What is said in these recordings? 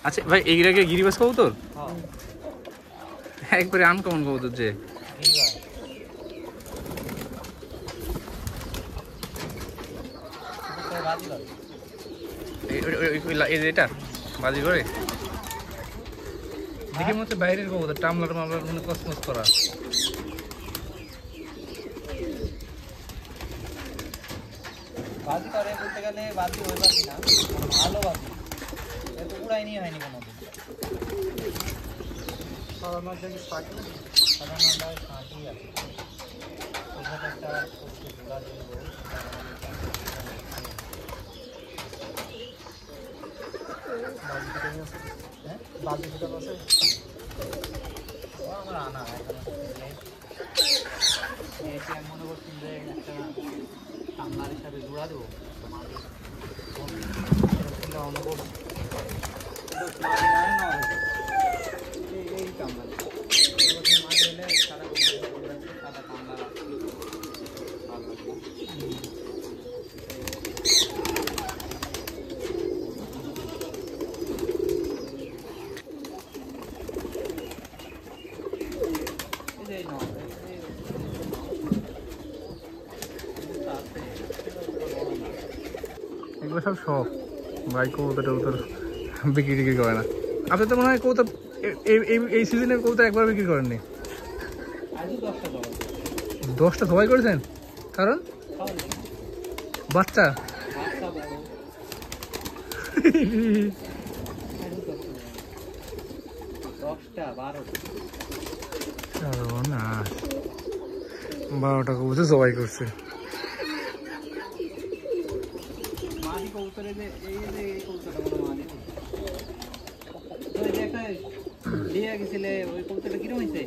আচ্ছা ভাই, এইটাকে গিরিবাস কবুতর? একবারে আনকমন কবুতর যে। এটা বাজি করে দেখে মনে হচ্ছে বাইরের কবুতর, টামলার মামলার মানে কসমস করা। বাজি করে বলতে গেলে বাজি ওই বাজি না, ভালো বাজি, এত উড়াই নিয়ে হয়নি কোনো দিন। সাধারণত ফাঁকি আছে, ওখানে একটা ঘোড়া দেবো। হ্যাঁ বাজি দুটো আছে, ও আমার আনা আমি মনে করছি যে একটা সামনার হিসাবে জোড়া দেবো এই কামলা মাছ হলে সারা সাদা কামলা এগুলো সব শখ ভাই, কবুতর টবুতর বিক্রি টিক্রি করে না। আপনি তো মনে হয় কবুতর এই সিজনে কবুতর একবার বিক্রি করেননি? 10টা সবাই করেছেন? কারণ বাচ্চা না, 12টা কবুতর সবাই করছে। ওই কবুতরটা কিরম হয়েছে?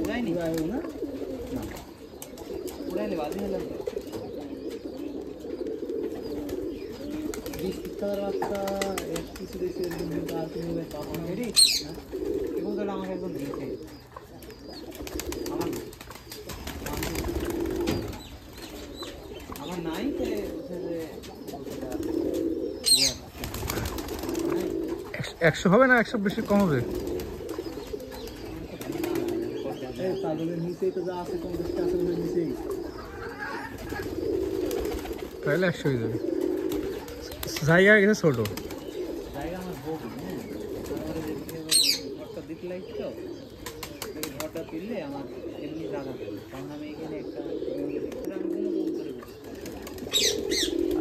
উড়াইনি না, উড়াইলে বাজি হলাম তো। 20 টাকার বাচ্চা কিছু দিয়েছে, কবুতরটা আমাকে একদম দিয়েছে। আমার নাই 100 হবে না, 100 বেশি কম হবে? তাহলে 100 হয়ে যাবে। জায়গা গেছে ছোট, জায়গা আমার বউ ঘরটা দিতে লাগছে তো, ঘরটা তুললে আমার এমনি জায়গা দেবে, কারণ আমি এখানে একটা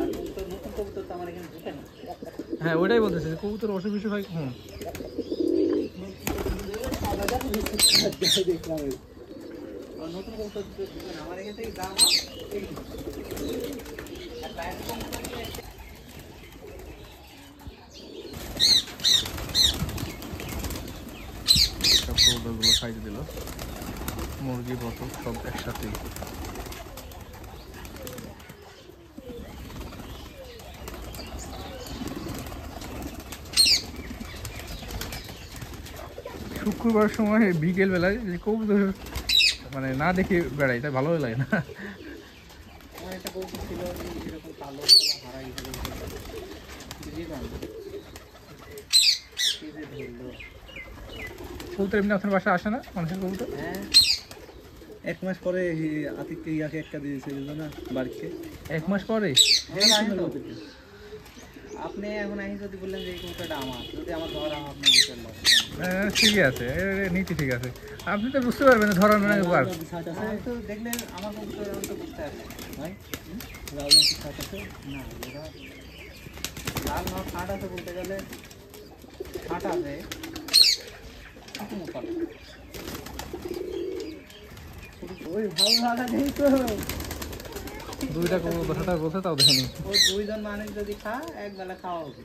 আর কবুতর নতুন কবুতর তো আমার এখানে ঢুকে না। হ্যাঁ ওইটাই বলতেছে, কবুতর অসুখ বিসুখ হয় কখন? দেখলাম নতুন কবুতর আমার এখান থেকে দাম সব কবুতরগুলো সাইজ দিল, মুরগি বতক সব একসাথেই। শুক্রবার সময় বিকেল বেলায় যে কবুতর মানে না দেখে বেড়াই, তাই ভালো লাগে না। আমার একটা কবুতর ছিল এরকম কালো হারাই কবুতর এমনি আপনার বাসায় আসে না মানুষের কবুতর? হ্যাঁ 1 মাস পরে আতিককে ইয়াকে একটা দিয়েছে না বাড়িতে। 1 মাস পরে? আপনি এখন আহি যদি বললেন যে এই কবুতরটা আমার, যদি আমার ধরা আপনি দিতেন না, ঠিক আছে, নীতি ঠিক আছে, আপনি তো বুঝতে পারবেন ধরার না। তো দেখলে আমার কবুতর আমি তো বুঝতে পারছি ভাই। লাল ছাট আছে না, লাল না ছাট আছে বলতে গেলে ছাট আছে ওই ভালো লাগা নেই তো। 2টা কথাটা বলছে তাও দেখেনি। ও 2 জন মানুষ যদি এক বেলা খাওয়া হবে।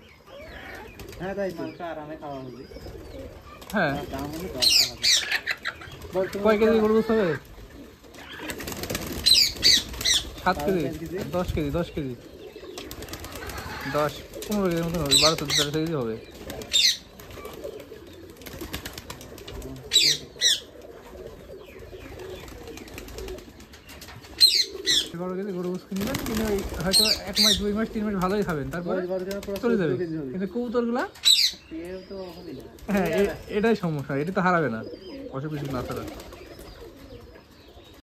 হ্যাঁ তাই তো, আরামে খাওয়া হবে। হ্যাঁ দাম হলে 10 টাকা। কয় কেজি গরু হবে? 7 কেজি 10 কেজি 10 কেজি 10-15 কেজির মতন হবে, 12-13 কেজি হবে। 12 কেজি গরু গোস কিনবেন, কিনে হয়তো 1 মাস 2 মাস 3 মাস ভালোই খাবেন, তারপরে চলে যাবে। কিন্তু কবুতরগুলা হ্যাঁ এটাই সমস্যা, এটা তো হারাবে না অসুখ কিছু না ছাড়া।